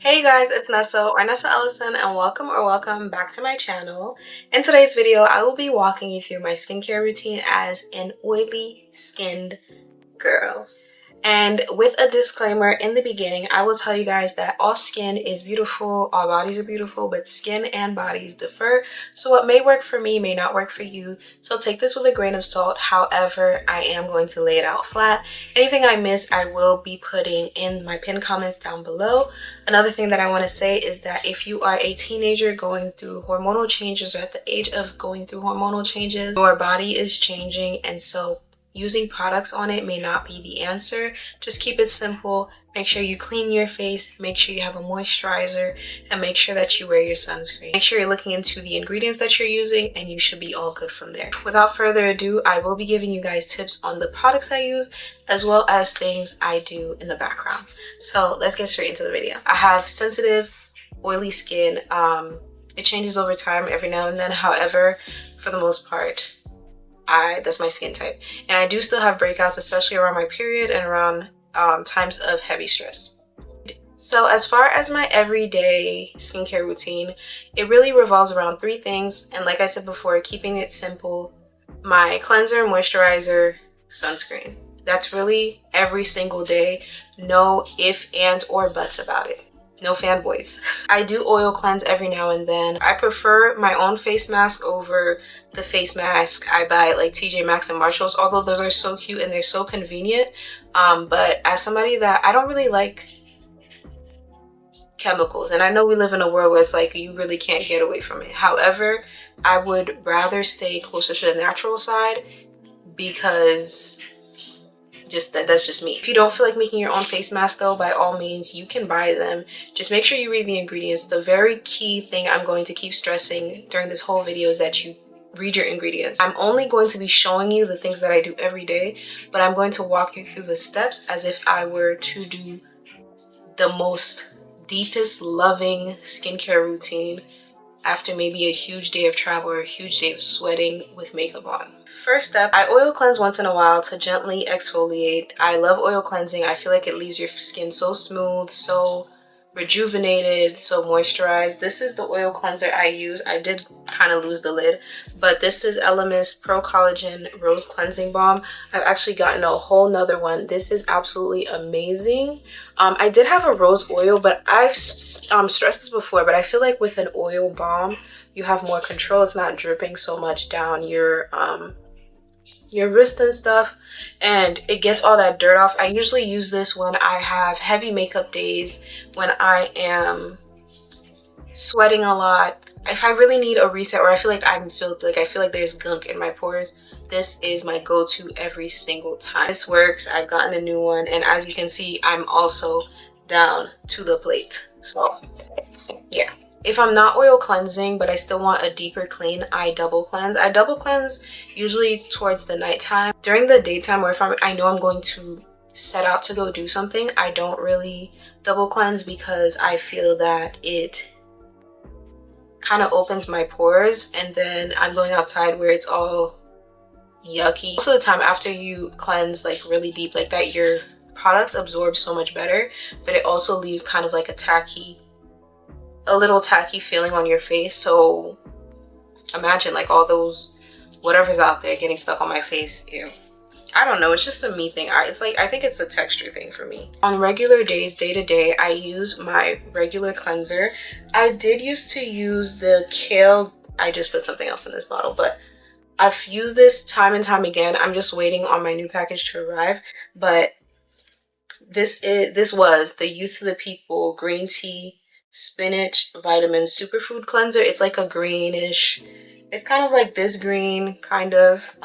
Hey guys, it's Nessa or Nessa Ellison, and welcome back to my channel. In today's video, I will be walking you through my skincare routine as an oily skinned girl. And with a disclaimer in the beginning, I will tell you guys that all skin is beautiful, all bodies are beautiful, but skin and bodies differ. So what may work for me may not work for you. So take this with a grain of salt. However, I am going to lay it out flat. Anything I miss, I will be putting in my pinned comments down below. Another thing that I want to say is that if you are a teenager going through hormonal changes or at the age of going through hormonal changes, your body is changing, and so using products on it may not be the answer. Just keep it simple. Make sure you clean your face, make sure you have a moisturizer, and make sure that you wear your sunscreen. Make sure you're looking into the ingredients that you're using, and you should be all good from there. Without further ado, I will be giving you guys tips on the products I use as well as things I do in the background. So let's get straight into the video. I have sensitive, oily skin. It changes over time every now and then. However, for the most part, that's my skin type. And I do still have breakouts, especially around my period and around times of heavy stress. So as far as my everyday skincare routine, it really revolves around three things. And like I said before, keeping it simple: my cleanser, moisturizer, sunscreen. That's really every single day. No ifs, ands, or buts about it. No fanboys. I do oil cleanse every now and then. I prefer my own face mask over the face mask I buy at like TJ Maxx and Marshalls, although those are so cute and they're so convenient. But as somebody that I don't really like chemicals, and I know we live in a world where it's like you really can't get away from it. However, I would rather stay closer to the natural side because that's just me. If you don't feel like making your own face mask though, by all means, you can buy them. Just make sure you read the ingredients. The very key thing I'm going to keep stressing during this whole video is that you read your ingredients. I'm only going to be showing you the things that I do every day, but I'm going to walk you through the steps as if I were to do the most deepest loving skincare routine after maybe a huge day of travel or a huge day of sweating with makeup on. First step, I oil cleanse once in a while to gently exfoliate. I love oil cleansing. I feel like it leaves your skin so smooth, so rejuvenated, so moisturized. This is the oil cleanser I use. I did kind of lose the lid, but this is Elemis Pro Collagen Rose Cleansing Balm. I've actually gotten a whole nother one. This is absolutely amazing. I did have a rose oil, but I've stressed this before, but I feel like with an oil balm, you have more control. It's not dripping so much down your wrist and stuff, and it gets all that dirt off. I usually use this when I have heavy makeup days, when I am sweating a lot, if I really need a reset, or I feel like I'm filled, like I feel like there's gunk in my pores. This is my go-to every single time. This works. I've gotten a new one, and as you can see, I'm also down to the plate. So yeah. If I'm not oil cleansing, but I still want a deeper clean, I double cleanse. I double cleanse usually towards the nighttime. During the daytime, or if I know I'm going to set out to go do something, I don't really double cleanse because I feel that it kind of opens my pores, and then I'm going outside where it's all yucky. Most of the time after you cleanse like really deep like that, your products absorb so much better, but it also leaves kind of like a little tacky feeling on your face. So imagine like all those whatever's out there getting stuck on my face. Ew. I don't know, it's just a me thing. I think it's a texture thing for me. On regular days, day to day, I use my regular cleanser. I did used to use the kale. I just put something else in this bottle, but I've used this time and time again. I'm just waiting on my new package to arrive, but this was the Youth to the People green tea spinach vitamin superfood cleanser. It's like a greenish, it's kind of like this green kind of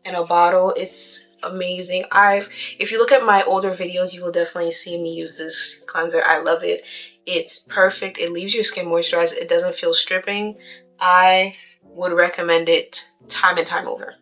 in a bottle. It's amazing. If you look at my older videos, you will definitely see me use this cleanser. I love it. It's perfect. It leaves your skin moisturized. It doesn't feel stripping. I would recommend it time and time over.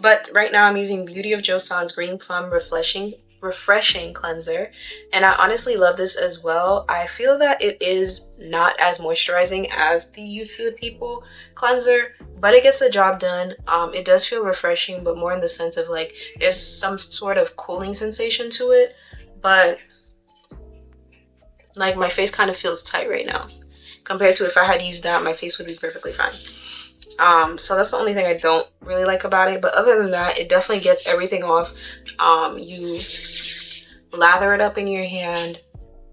But right now I'm using Beauty of Joseon's Green Plum refreshing cleanser, and I honestly love this as well. I feel that it is not as moisturizing as the Youth to the People cleanser, but it gets the job done. It does feel refreshing, but more in the sense of like there's some sort of cooling sensation to it. But Like my face kind of feels tight right now. Compared to if I had used that, my face would be perfectly fine. So that's the only thing I don't really like about it. But other than that, it definitely gets everything off. You lather it up in your hand,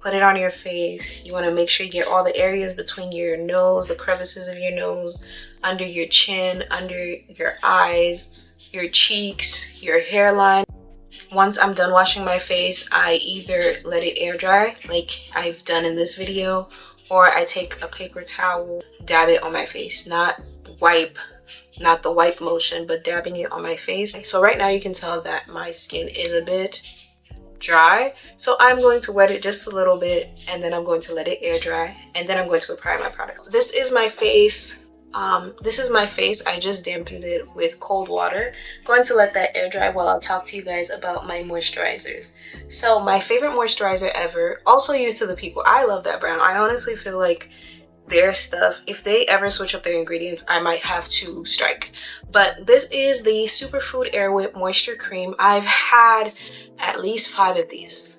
put it on your face. You want to make sure you get all the areas between your nose, the crevices of your nose, under your chin, under your eyes, your cheeks, your hairline. Once I'm done washing my face, I either let it air dry like I've done in this video, or I take a paper towel, dab it on my face, not the wipe motion, but dabbing it on my face. So right now you can tell that my skin is a bit dry, so I'm going to wet it just a little bit, and then I'm going to let it air dry, and then I'm going to apply my product. This is my face. I just dampened it with cold water. Going to let that air dry while I'll talk to you guys about my moisturizers. So my favorite moisturizer ever, also used to the people. I love that brand. I honestly feel like their stuff, if they ever switch up their ingredients, I might have to strike. But this is the Superfood Air Whip Moisture Cream. I've had at least 5 of these.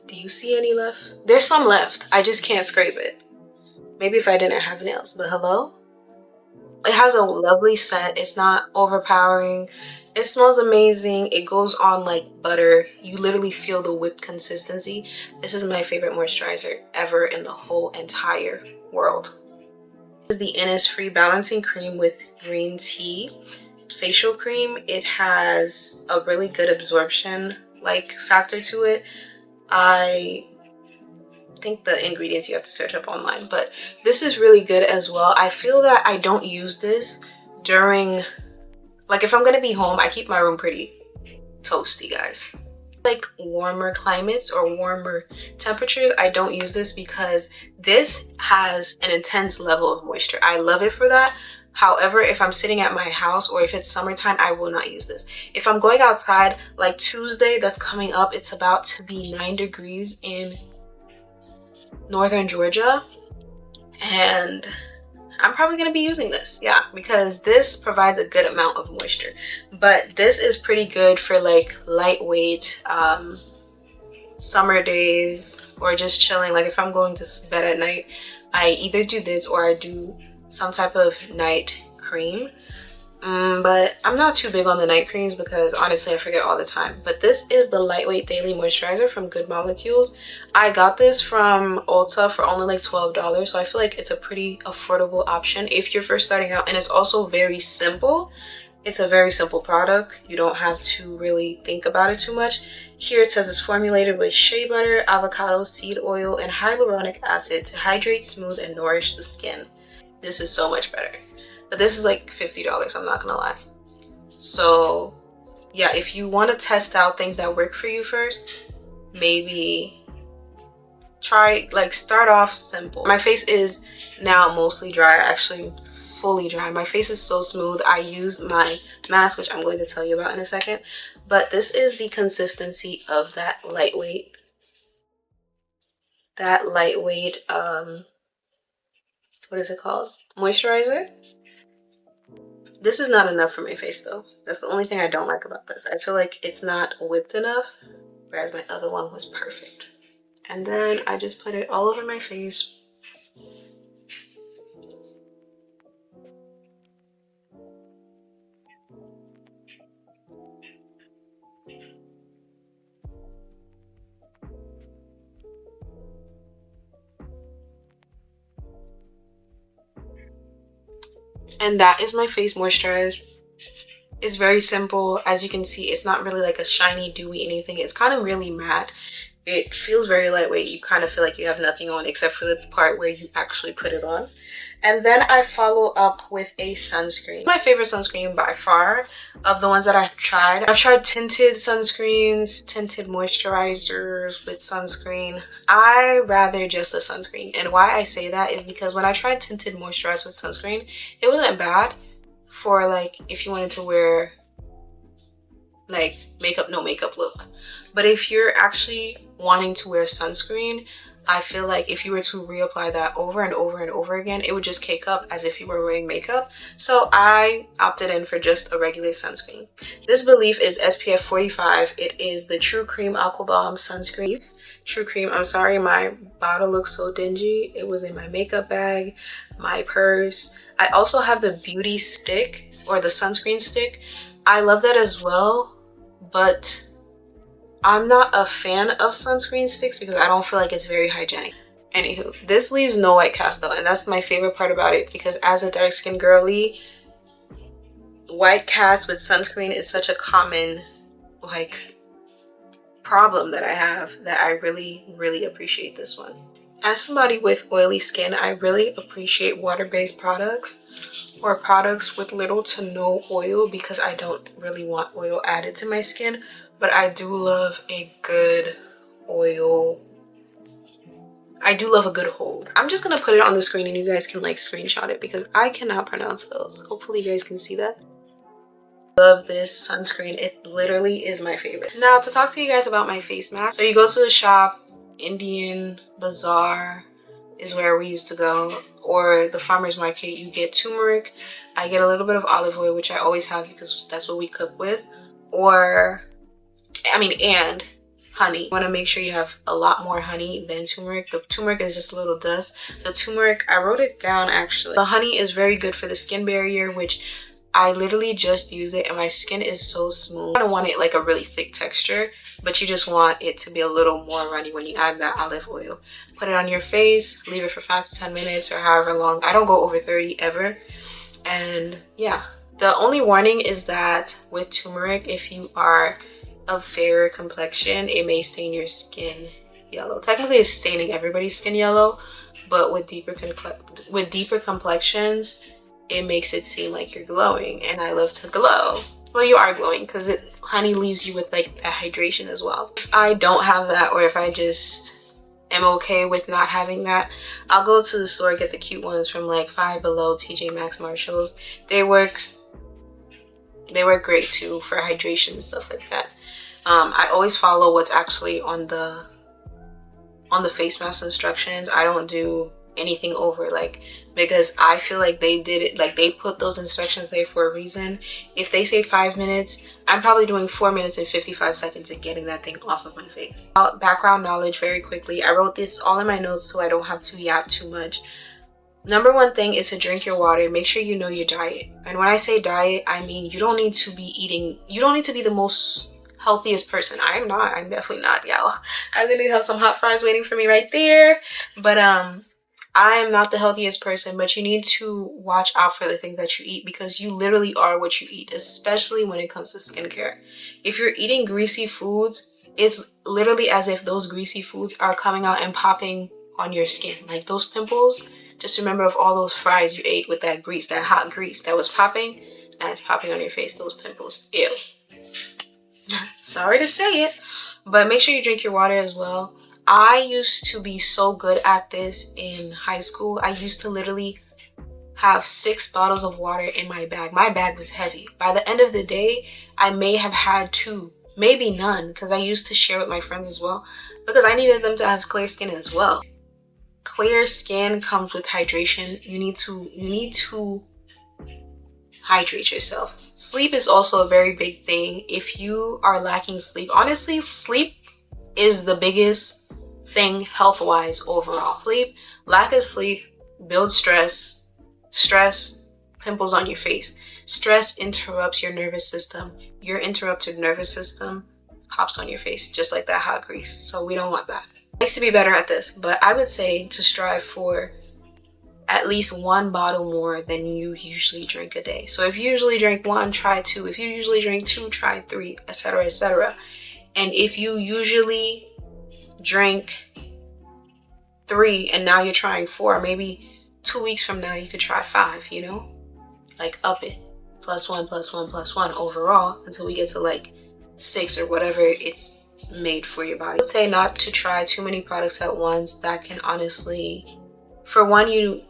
Do you see any left? There's some left. I just can't scrape it. Maybe if I didn't have nails, but hello? It has a lovely scent. It's not overpowering. It smells amazing. It goes on like butter. You literally feel the whipped consistency. This is my favorite moisturizer ever in the whole entire world. This is the Innisfree Balancing Cream with Green Tea Facial Cream. It has a really good absorption factor to it. I think the ingredients you have to search up online, but this is really good as well. I feel that I don't use this during, like, if I'm gonna be home, I keep my room pretty toasty, guys. Like warmer climates or warmer temperatures, I don't use this because this has an intense level of moisture. I love it for that. However, if I'm sitting at my house or if it's summertime, I will not use this. If I'm going outside, like Tuesday that's coming up, it's about to be 9 degrees in northern Georgia, and I'm probably going to be using this, yeah, because this provides a good amount of moisture. But this is pretty good for like lightweight summer days or just chilling. Like if I'm going to bed at night, I either do this or I do some type of night cream. But I'm not too big on the night creams because honestly I forget all the time. But this is the Lightweight Daily Moisturizer from Good Molecules. I got this from Ulta for only like $12, so I feel like it's a pretty affordable option if you're first starting out. And it's also very simple. It's a very simple product. You don't have to really think about it too much. Here it says it's formulated with shea butter, avocado seed oil, and hyaluronic acid to hydrate, smooth, and nourish the skin. This is so much better. But this is like $50, I'm not gonna lie. So yeah, if you want to test out things that work for you first, maybe try, like, start off simple. My face is now mostly dry, actually fully dry. My face is so smooth. I used my mask, which I'm going to tell you about in a second. But this is the consistency of that lightweight, what is it called? Moisturizer. This is not enough for my face though. That's the only thing I don't like about this. I feel like it's not whipped enough, whereas my other one was perfect. And then I just put it all over my face. And that is my face moisturized. It's very simple. As you can see, it's not really like a shiny, dewy anything. It's kind of really matte. It feels very lightweight. You kind of feel like you have nothing on except for the part where you actually put it on. And then I follow up with a sunscreen. My favorite sunscreen by far of the ones that I've tried. I've tried tinted sunscreens, tinted moisturizers with sunscreen. I rather just a sunscreen. And why I say that is because when I tried tinted moisturizer with sunscreen, it wasn't bad for like if you wanted to wear like makeup, no makeup look. But if you're actually wanting to wear sunscreen, I feel like if you were to reapply that over and over and over again, it would just cake up as if you were wearing makeup. So I opted in for just a regular sunscreen. This Belief is SPF 45. It is the True Cream Aqua Bomb Sunscreen. True Cream. I'm sorry, my bottle looks so dingy. It was in my makeup bag, my purse. I also have the beauty stick, or the sunscreen stick. I love that as well, but I'm not a fan of sunscreen sticks because I don't feel like it's very hygienic. Anywho, this leaves no white cast though, and that's my favorite part about it, because as a dark skinned girly, white cast with sunscreen is such a common like problem that I have, that I really appreciate this one. As somebody with oily skin, I really appreciate water-based products or products with little to no oil, because I don't really want oil added to my skin, but I do love a good oil. I do love a good hold. I'm just gonna put it on the screen and you guys can like screenshot it, because I cannot pronounce those. Hopefully you guys can see that. Love this sunscreen. It literally is my favorite. Now to talk to you guys about my face mask. So you go to the shop, Indian Bazaar is where we used to go, or the farmer's market. You get turmeric. I get a little bit of olive oil, which I always have because that's what we cook with, and honey. You want to make sure you have a lot more honey than turmeric. The turmeric is just a little dust. The turmeric, I wrote it down actually. The honey is very good for the skin barrier, which I literally just use it and my skin is so smooth. I don't want it like a really thick texture, but you just want it to be a little more runny when you add that olive oil. Put it on your face, leave it for 5 to 10 minutes or however long. I don't go over 30 ever. And yeah, the only warning is that with turmeric, if you are of fairer complexion, it may stain your skin yellow. Technically it's staining everybody's skin yellow, but with deeper complexions, it makes it seem like you're glowing, and I love to glow. Well, you are glowing because honey leaves you with like that hydration as well. If I don't have that, or if I just am okay with not having that, I'll go to the store, get the cute ones from like Five Below, TJ Maxx, Marshalls. They work great too for hydration and stuff like that. I always follow what's actually on the face mask instructions. I don't do anything over, like, because I feel like they did it, like they put those instructions there for a reason. If they say 5 minutes, I'm probably doing 4 minutes and 55 seconds and getting that thing off of my face. Background knowledge very quickly. I wrote this all in my notes so I don't have to yap too much. Number one thing is to drink your water. Make sure you know your diet. And when I say diet, I mean you don't need to be the most healthiest person. I'm definitely not, y'all. I literally have some hot fries waiting for me right there. But I am not the healthiest person, but you need to watch out for the things that you eat, because you literally are what you eat, especially when it comes to skincare. If you're eating greasy foods, it's literally as if those greasy foods are coming out and popping on your skin. Like those pimples, just remember of all those fries you ate with that grease, that hot grease that was popping, now it's popping on your face, those pimples. Ew. Sorry to say it, but make sure you drink your water as well. I used to be so good at this in high school. I used to literally have 6 bottles of water in my bag. My bag was heavy. By the end of the day, I may have had 2, maybe none, because I used to share with my friends as well, because I needed them to have clear skin as well. Clear skin comes with hydration. You need to hydrate yourself. Sleep is also a very big thing. If you are lacking sleep, honestly, sleep is the biggest thing health-wise overall. Lack of sleep builds stress, pimples on your face. Stress interrupts your nervous system. Your interrupted nervous system pops on your face, just like that hot grease. So we don't want that. I used to be better at this, but I would say to strive for at least 1 bottle more than you usually drink a day. So if you usually drink 1, try 2. If you usually drink 2, try 3, etc., etc. And if you usually drink 3 and now you're trying 4, maybe 2 weeks from now you could try 5, you know, like up it, +1 +1 +1 overall until we get to like 6 or whatever it's made for your body. I would say not to try too many products at once. That can honestly, for one, you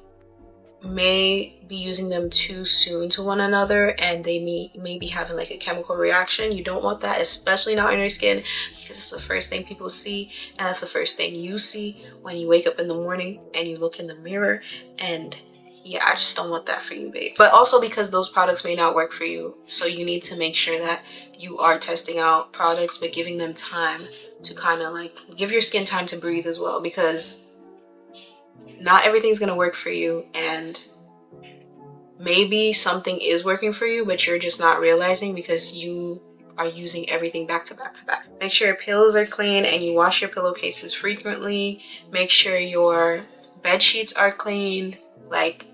may be using them too soon to one another and they may be having like a chemical reaction. You don't want that, especially not on your skin, because it's the first thing people see, and that's the first thing you see when you wake up in the morning and you look in the mirror. And yeah, I just don't want that for you, babe. But also because those products may not work for you, so you need to make sure that you are testing out products but giving them time to kind of like give your skin time to breathe as well, because not everything's gonna work for you, and maybe something is working for you but you're just not realizing because you are using everything back to back to back. Make sure your pillows are clean and you wash your pillowcases frequently. Make sure your bed sheets are clean. Like,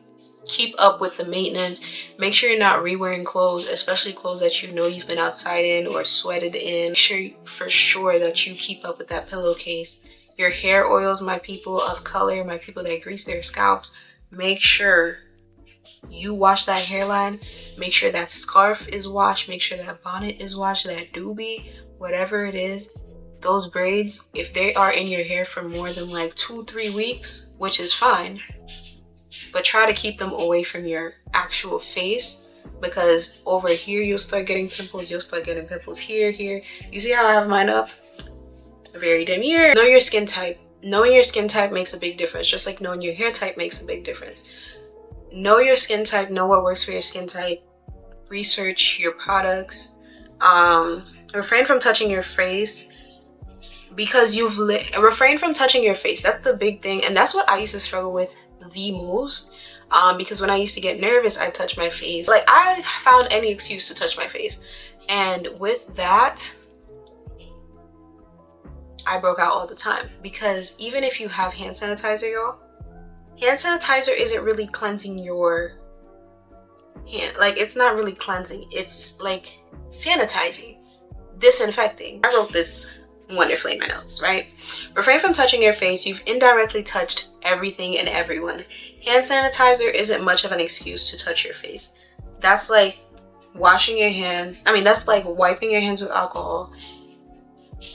keep up with the maintenance. Make sure you're not re-wearing clothes, especially clothes that you know you've been outside in or sweated in. Make sure for sure that you keep up with that pillowcase. Your hair oils, my people of color, my people that grease their scalps, make sure you wash that hairline. Make sure that scarf is washed. Make sure that bonnet is washed, that doobie, whatever it is. Those braids, if they are in your hair for more than like 2-3 weeks, which is fine, but try to keep them away from your actual face, because over here you'll start getting pimples. You'll start getting pimples here. You see how I have mine up? Very demure. Know your skin type. Knowing your skin type makes a big difference, just like knowing your hair type makes a big difference. Know your skin type, know what works for your skin type. Research your products. Refrain from touching your face, because refrain from touching your face. That's the big thing, and that's what I used to struggle with the most. Because when I used to get nervous, I touched my face. Like, I found any excuse to touch my face, and with that, I broke out all the time. Because even if you have hand sanitizer, y'all, hand sanitizer isn't really cleansing your hand. Like, it's not really cleansing. It's like sanitizing, disinfecting. I wrote this wonderfully in my notes, right? Refrain from touching your face. You've indirectly touched everything and everyone. Hand sanitizer isn't much of an excuse to touch your face. That's like washing your hands. I mean, that's like wiping your hands with alcohol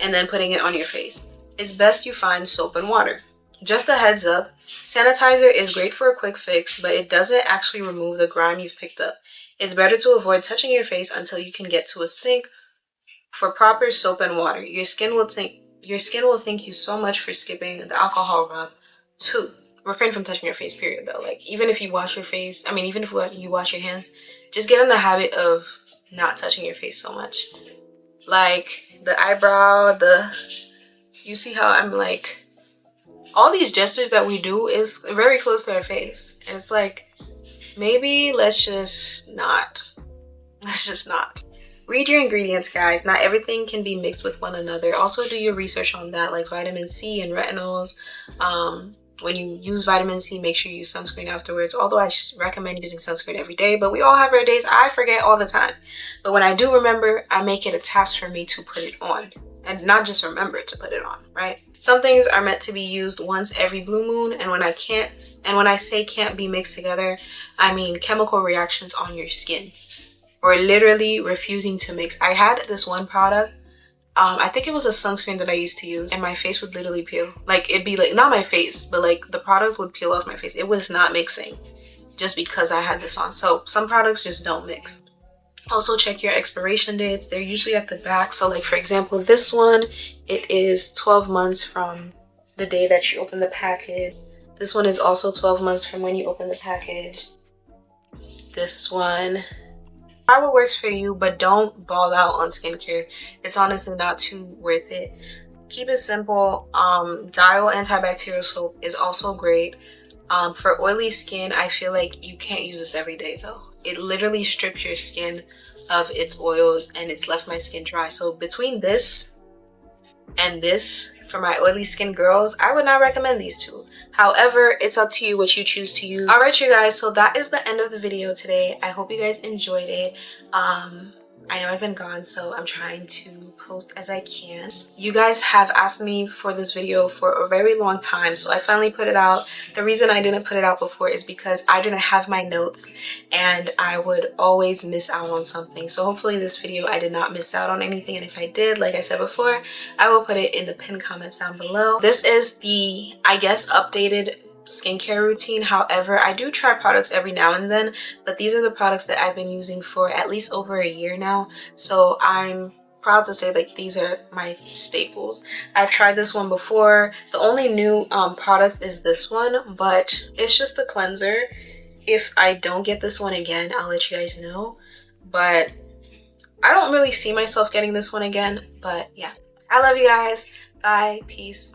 and then putting it on your face. It's best you find soap and water. Just a heads up, sanitizer is great for a quick fix, but it doesn't actually remove the grime you've picked up. It's better to avoid touching your face until you can get to a sink for proper soap and water. Your skin will thank you so much for skipping the alcohol rub. 2, refrain from touching your face, period, though. Like, even if you wash your face, even if you wash your hands, just get in the habit of not touching your face so much. Like, the eyebrow, you see how I'm like, all these gestures that we do is very close to our face. And it's like, maybe let's just not. Read your ingredients, guys. Not everything can be mixed with one another. Also do your research on that, like vitamin C and retinols. When you use vitamin C, make sure you use sunscreen afterwards. Although I recommend using sunscreen every day, but we all have our days. I forget all the time. But when I do remember, I make it a task for me to put it on. And not just remember to put it on, right? Some things are meant to be used once every blue moon, and when I say can't be mixed together, I mean chemical reactions on your skin, or literally refusing to mix. I had this one product, I think it was a sunscreen that I used to use, and my face would literally peel. Like, it'd be like, not my face, but like the product would peel off my face. It was not mixing just because I had this on. So some products just don't mix. Also check your expiration dates. They're usually at the back. So like, for example, this one, it is 12 months from the day that you open the package. This one is also 12 months from when you open the package. This one, however works for you, but don't ball out on skincare. It's honestly not too worth it. Keep it simple. Dial antibacterial soap is also great. For oily skin, I feel like you can't use this every day though. It literally strips your skin of its oils and it's left my skin dry. So between this and this, for my oily skin girls, I would not recommend these two. However, it's up to you what you choose to use. All right, you guys, so that is the end of the video today. I hope you guys enjoyed it. I know I've been gone, so I'm trying to post as I can. You guys have asked me for this video for a very long time, so I finally put it out. The reason I didn't put it out before is because I didn't have my notes and I would always miss out on something. So hopefully this video I did not miss out on anything, and if I did, like I said before, I will put it in the pinned comments down below. This is the, I guess, updated skincare routine. However, I do try products every now and then, but these are the products that I've been using for at least over a year now, so I'm proud to say that these are my staples. I've tried this one before. The only new product is this one, but it's just a cleanser. If I don't get this one again, I'll let you guys know, but I don't really see myself getting this one again. But yeah, I love you guys. Bye. Peace.